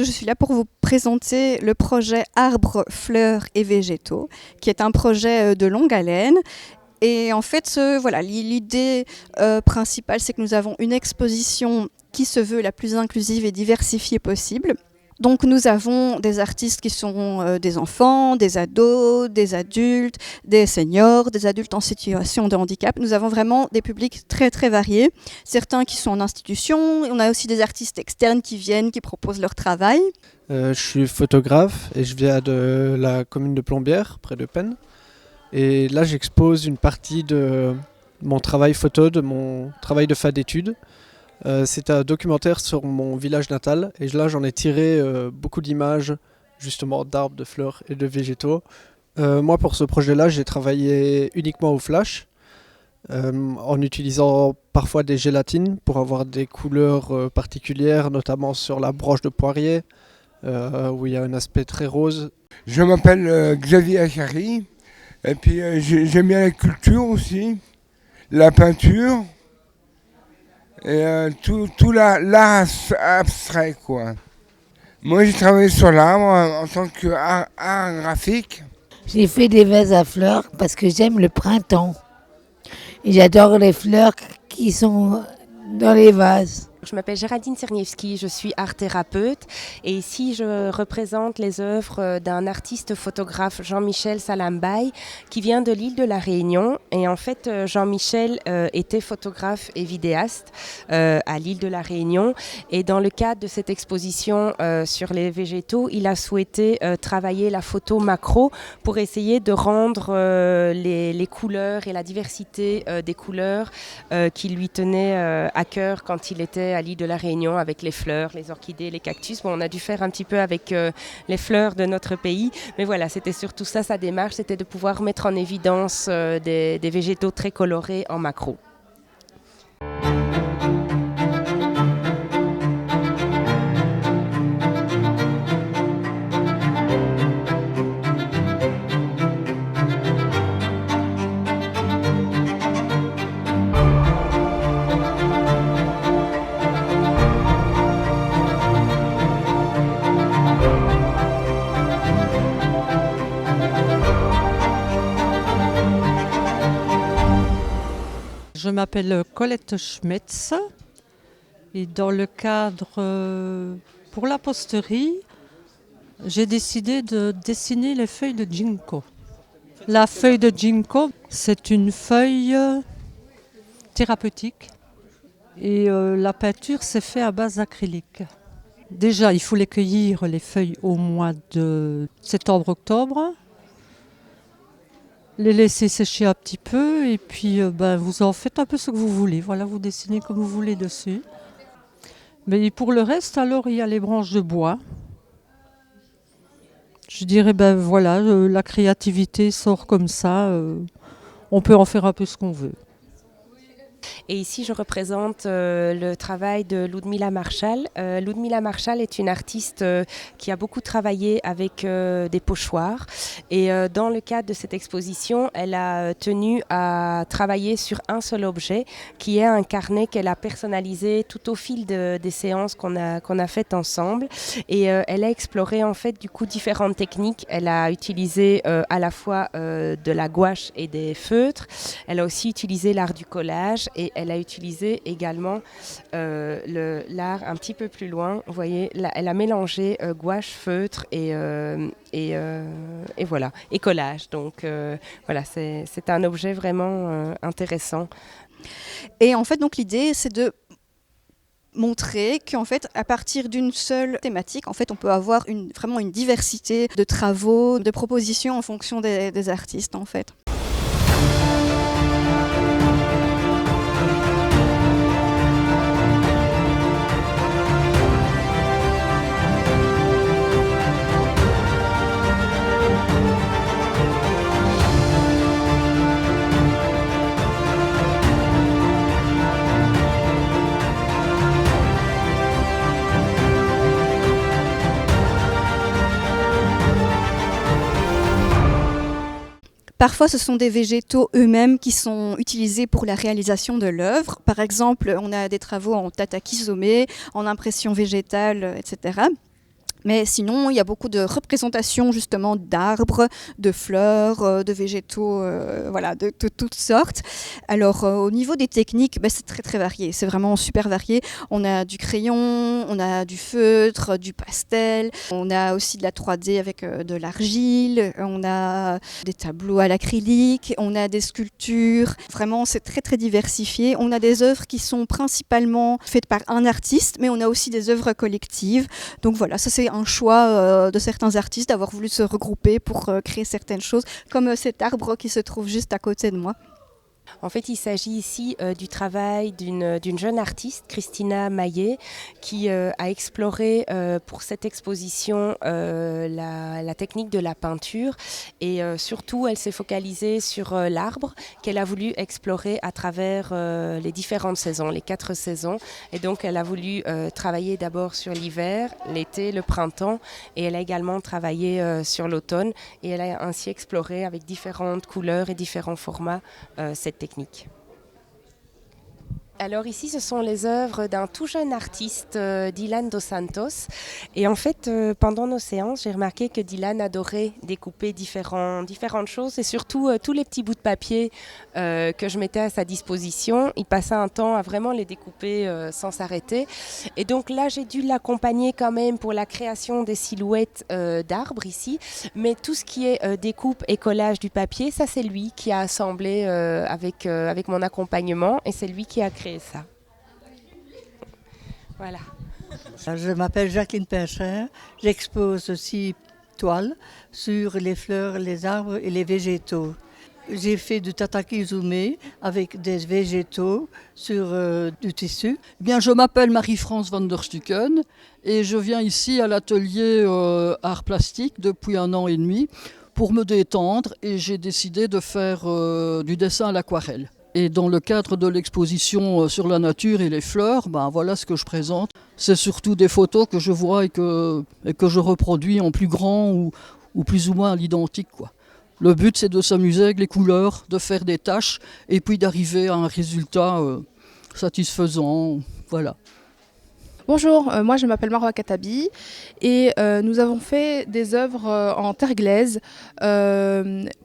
je suis là pour vous présenter le projet Arbres, Fleurs et Végétaux, qui est un projet de longue haleine. Et en fait, l'idée principale, c'est que nous avons une exposition qui se veut la plus inclusive et diversifiée possible. Donc nous avons des artistes qui sont des enfants, des ados, des adultes, des seniors, des adultes en situation de handicap. Nous avons vraiment des publics très très variés, certains qui sont en institution. On a aussi des artistes externes qui viennent, qui proposent leur travail. Je suis photographe et je viens de la commune de Plombières, près de Penn. Et là j'expose une partie de mon travail photo, de mon travail de fin d'études. C'est un documentaire sur mon village natal et là j'en ai tiré beaucoup d'images justement d'arbres, de fleurs et de végétaux. Moi pour ce projet-là j'ai travaillé uniquement au flash en utilisant parfois des gélatines pour avoir des couleurs particulières, notamment sur la branche de poirier où il y a un aspect très rose. Je m'appelle Xavier Achari et puis j'aime bien la culture aussi, la peinture. Et tout l'art abstrait, quoi. Moi, j'ai travaillé sur l'arbre en tant qu'art graphique. J'ai fait des vases à fleurs parce que j'aime le printemps. Et j'adore les fleurs qui sont dans les vases. Je m'appelle Géraldine Cerniewski, je suis art-thérapeute et ici je représente les œuvres d'un artiste photographe, Jean-Michel Salambaye, qui vient de l'île de la Réunion. Et en fait, Jean-Michel était photographe et vidéaste à l'île de la Réunion. Et dans le cadre de cette exposition sur les végétaux, il a souhaité travailler la photo macro pour essayer de rendre les couleurs et la diversité des couleurs qui lui tenaient à cœur quand il était à l'île de la Réunion avec les fleurs, les orchidées, les cactus. Bon, on a dû faire un petit peu avec les fleurs de notre pays, mais voilà, c'était surtout ça, sa démarche, c'était de pouvoir mettre en évidence des végétaux très colorés en macro. Je m'appelle Colette Schmetz et dans le cadre pour la posterie, j'ai décidé de dessiner les feuilles de ginkgo. La feuille de ginkgo, c'est une feuille thérapeutique et la peinture s'est faite à base d'acrylique. Déjà, il faut les cueillir, les feuilles, au mois de septembre-octobre. Les laisser sécher un petit peu et puis vous en faites un peu ce que vous voulez. Voilà, vous dessinez comme vous voulez dessus. Mais pour le reste, alors, il y a les branches de bois. Je dirais, la créativité sort comme ça. On peut en faire un peu ce qu'on veut. Et ici, je représente le travail de Ludmila Marshall. Ludmila Marshall est une artiste qui a beaucoup travaillé avec des pochoirs. Et dans le cadre de cette exposition, elle a tenu à travailler sur un seul objet, qui est un carnet qu'elle a personnalisé tout au fil des séances qu'on a faites ensemble. Et elle a exploré en fait du coup différentes techniques. Elle a utilisé à la fois de la gouache et des feutres. Elle a aussi utilisé l'art du collage. Et elle a utilisé également l'art un petit peu plus loin. Vous voyez, là, elle a mélangé gouache, feutre et voilà, et collage. Donc voilà, c'est un objet vraiment intéressant. Et en fait, donc l'idée, c'est de montrer qu'en fait, à partir d'une seule thématique, en fait, on peut avoir vraiment une diversité de travaux, de propositions en fonction des artistes, en fait. Parfois, ce sont des végétaux eux-mêmes qui sont utilisés pour la réalisation de l'œuvre. Par exemple, on a des travaux en tataki-somé, en impression végétale, etc. Mais sinon, il y a beaucoup de représentations justement d'arbres, de fleurs, de végétaux, voilà, de toutes sortes. Alors au niveau des techniques, c'est très très varié, c'est vraiment super varié. On a du crayon, on a du feutre, du pastel, on a aussi de la 3D avec de l'argile, on a des tableaux à l'acrylique, on a des sculptures. Vraiment, c'est très très diversifié. On a des œuvres qui sont principalement faites par un artiste, mais on a aussi des œuvres collectives. Donc voilà, ça c'est un choix de certains artistes d'avoir voulu se regrouper pour créer certaines choses, comme cet arbre qui se trouve juste à côté de moi. En fait, il s'agit ici du travail d'une jeune artiste, Christina Maillet, qui a exploré pour cette exposition la technique de la peinture et surtout, elle s'est focalisée sur l'arbre qu'elle a voulu explorer à travers les différentes saisons, les 4 saisons. Et donc, elle a voulu travailler d'abord sur l'hiver, l'été, le printemps et elle a également travaillé sur l'automne et elle a ainsi exploré avec différentes couleurs et différents formats cette technique. Alors ici, ce sont les œuvres d'un tout jeune artiste, Dylan Dos Santos. Et en fait, pendant nos séances, j'ai remarqué que Dylan adorait découper différentes choses et surtout tous les petits bouts de papier que je mettais à sa disposition. Il passait un temps à vraiment les découper sans s'arrêter. Et donc là, j'ai dû l'accompagner quand même pour la création des silhouettes d'arbres ici. Mais tout ce qui est découpe et collage du papier, ça c'est lui qui a assemblé avec mon accompagnement et c'est lui qui a créé ça. Voilà. Je m'appelle Jacqueline Pincher. J'expose aussi toiles sur les fleurs, les arbres et les végétaux. J'ai fait du tataki-zume avec des végétaux sur du tissu. Eh bien, je m'appelle Marie-France van der Stucken et je viens ici à l'atelier art plastique depuis 1 an et demi pour me détendre et j'ai décidé de faire du dessin à l'aquarelle. Et dans le cadre de l'exposition sur la nature et les fleurs, voilà ce que je présente. C'est surtout des photos que je vois et que je reproduis en plus grand ou plus ou moins à l'identique, quoi. Le but, c'est de s'amuser avec les couleurs, de faire des tâches et puis d'arriver à un résultat satisfaisant. Voilà. Bonjour, moi je m'appelle Marwa Katabi et nous avons fait des œuvres en terre glaise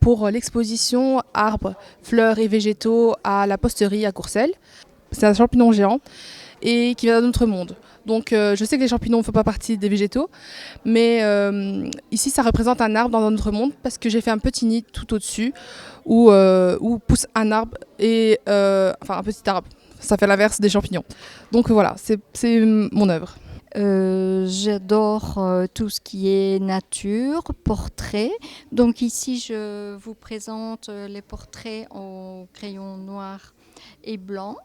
pour l'exposition arbres, fleurs et végétaux à la posterie à Courcelles. C'est un champignon géant et qui vient d'un autre monde. Donc je sais que les champignons ne font pas partie des végétaux, mais ici ça représente un arbre dans un autre monde parce que j'ai fait un petit nid tout au-dessus où pousse un arbre et un petit arbre. Ça fait l'inverse des champignons. Donc voilà, c'est mon œuvre. J'adore tout ce qui est nature, portrait. Donc ici, je vous présente les portraits au crayon noir et blanc.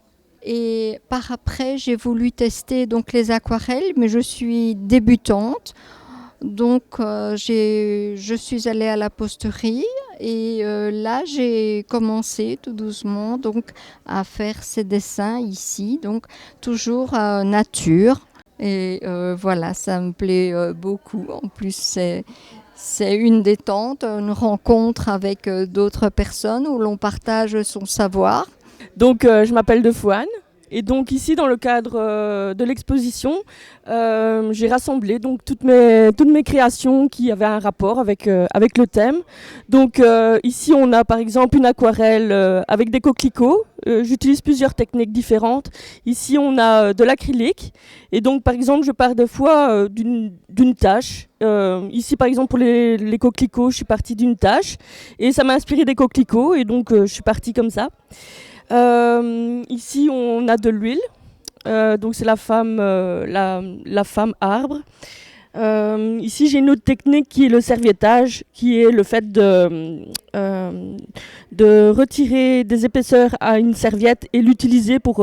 Et par après, j'ai voulu tester donc les aquarelles, mais je suis débutante. Donc je suis allée à la posterie et là j'ai commencé tout doucement donc à faire ces dessins ici, donc toujours nature et voilà, ça me plaît beaucoup. En plus c'est une détente, une rencontre avec d'autres personnes où l'on partage son savoir. Donc je m'appelle Defouane. Et donc ici, dans le cadre de l'exposition, j'ai rassemblé donc toutes mes créations qui avaient un rapport avec le thème. Donc ici, on a par exemple une aquarelle avec des coquelicots. J'utilise plusieurs techniques différentes. Ici, on a de l'acrylique. Et donc, par exemple, je pars des fois d'une tache. Ici, par exemple, pour les coquelicots, je suis partie d'une tache. Et ça m'a inspiré des coquelicots. Et donc, je suis partie comme ça. Ici, on a de l'huile, donc c'est la femme arbre. Ici, j'ai une autre technique qui est le serviettage, qui est le fait de retirer des épaisseurs à une serviette et l'utiliser pour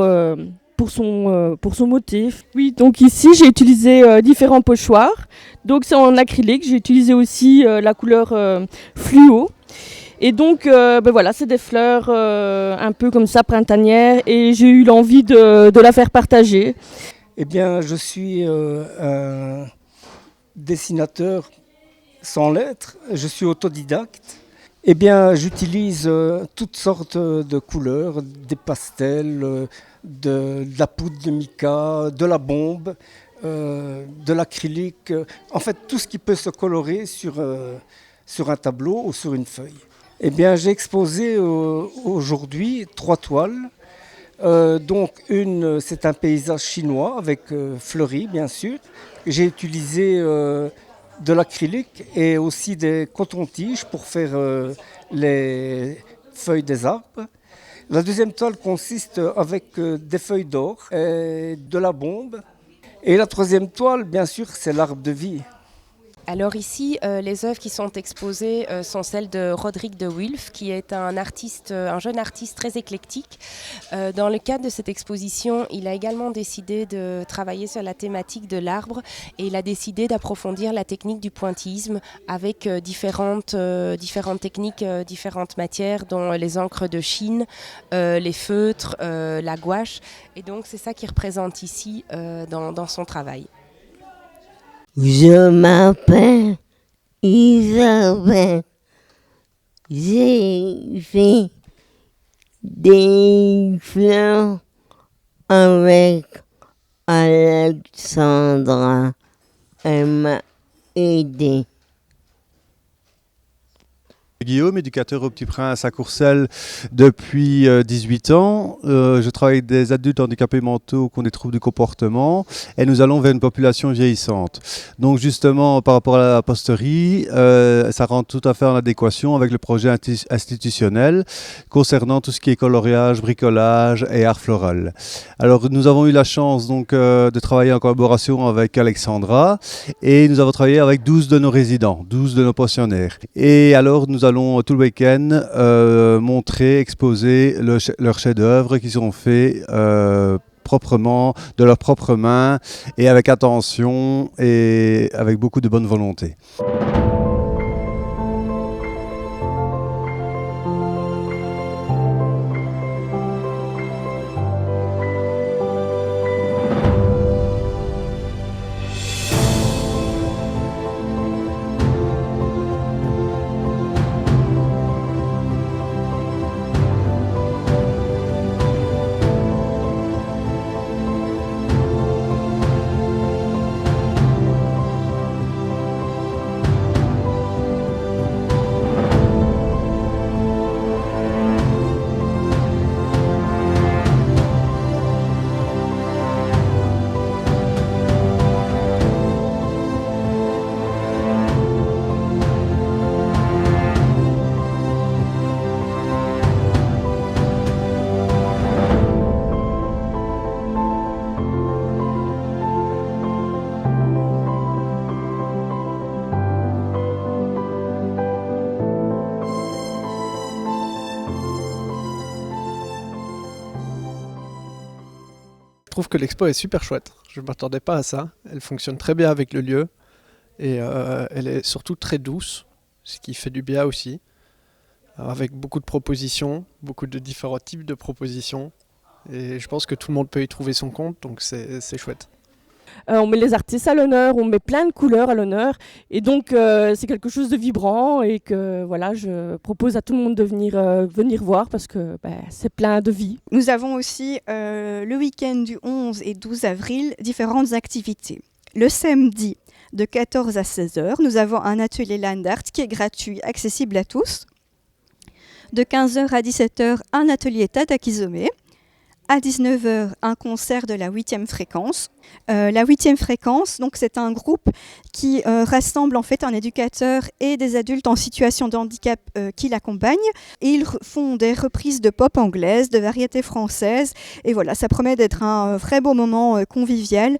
son motif. Oui, donc ici, j'ai utilisé différents pochoirs. Donc c'est en acrylique. J'ai utilisé aussi la couleur fluo. Et donc, voilà, c'est des fleurs un peu comme ça, printanières, et j'ai eu l'envie de la faire partager. Eh bien, je suis un dessinateur sans lettres, je suis autodidacte. Eh bien, j'utilise toutes sortes de couleurs, des pastels, de la poudre de mica, de la bombe. de l'acrylique, en fait tout ce qui peut se colorer sur un tableau ou sur une feuille. Eh bien, j'ai exposé aujourd'hui 3 toiles. Donc c'est un paysage chinois avec fleuri bien sûr. J'ai utilisé de l'acrylique et aussi des cotons-tiges pour faire les feuilles des arbres. La deuxième toile consiste avec des feuilles d'or et de la bombe. Et la troisième toile, bien sûr, c'est l'arbre de vie. Alors ici, les œuvres qui sont exposées sont celles de Roderick de Wulf, qui est un jeune artiste très éclectique. Dans le cadre de cette exposition, il a également décidé de travailler sur la thématique de l'arbre et il a décidé d'approfondir la technique du pointillisme avec différentes techniques, différentes matières, dont les encres de Chine, les feutres, la gouache. Et donc c'est ça qu'il représente ici dans son travail. Je m'appelle Isabelle. J'ai fait des fleurs avec Alexandra. Elle m'a aidé. Guillaume, éducateur au Petit Prince à Courcelles depuis 18 ans. Je travaille avec des adultes handicapés mentaux qui ont des troubles du comportement et nous allons vers une population vieillissante. Donc justement, par rapport à la posterie, ça rentre tout à fait en adéquation avec le projet institutionnel concernant tout ce qui est coloriage, bricolage et art floral. Alors nous avons eu la chance donc, de travailler en collaboration avec Alexandra et nous avons travaillé avec 12 de nos résidents, 12 de nos pensionnaires. Et alors nous allons tout le week-end montrer, exposer leurs chefs-d'œuvre qui sont faits proprement, de leurs propres mains et avec attention et avec beaucoup de bonne volonté. Je trouve que l'expo est super chouette. Je ne m'attendais pas à ça. Elle fonctionne très bien avec le lieu et elle est surtout très douce, ce qui fait du bien aussi. Avec beaucoup de propositions, beaucoup de différents types de propositions. Et je pense que tout le monde peut y trouver son compte, donc c'est chouette. On met les artistes à l'honneur, on met plein de couleurs à l'honneur. Et donc, c'est quelque chose de vibrant et que voilà, je propose à tout le monde de venir voir parce que c'est plein de vie. Nous avons aussi le week-end du 11 et 12 avril différentes activités. Le samedi, de 14 à 16 h, nous avons un atelier Land Art qui est gratuit, accessible à tous. De 15 h à 17 h, un atelier Tata Kizome. À 19 h, un concert de la 8e fréquence. La 8e fréquence, donc, c'est un groupe qui rassemble en fait un éducateur et des adultes en situation de handicap qui l'accompagnent. Et ils font des reprises de pop anglaise, de variétés françaises. Et voilà, ça promet d'être un très beau moment convivial,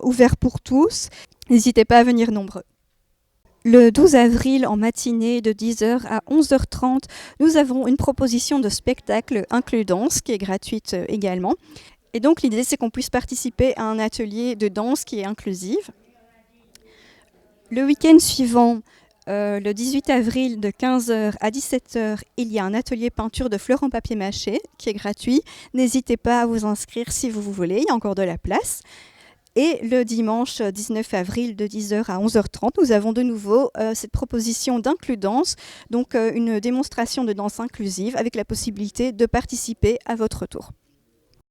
ouvert pour tous. N'hésitez pas à venir nombreux. Le 12 avril, en matinée, de 10 h à 11 h 30, nous avons une proposition de spectacle inclus danse qui est gratuite également. Et donc l'idée, c'est qu'on puisse participer à un atelier de danse qui est inclusive. Le week-end suivant, le 18 avril, de 15 h à 17 h, il y a un atelier peinture de fleurs en papier mâché qui est gratuit. N'hésitez pas à vous inscrire si vous voulez, il y a encore de la place. Et le dimanche 19 avril de 10 h à 11 h 30, nous avons de nouveau cette proposition d'inclus danse, donc une démonstration de danse inclusive avec la possibilité de participer à votre tour.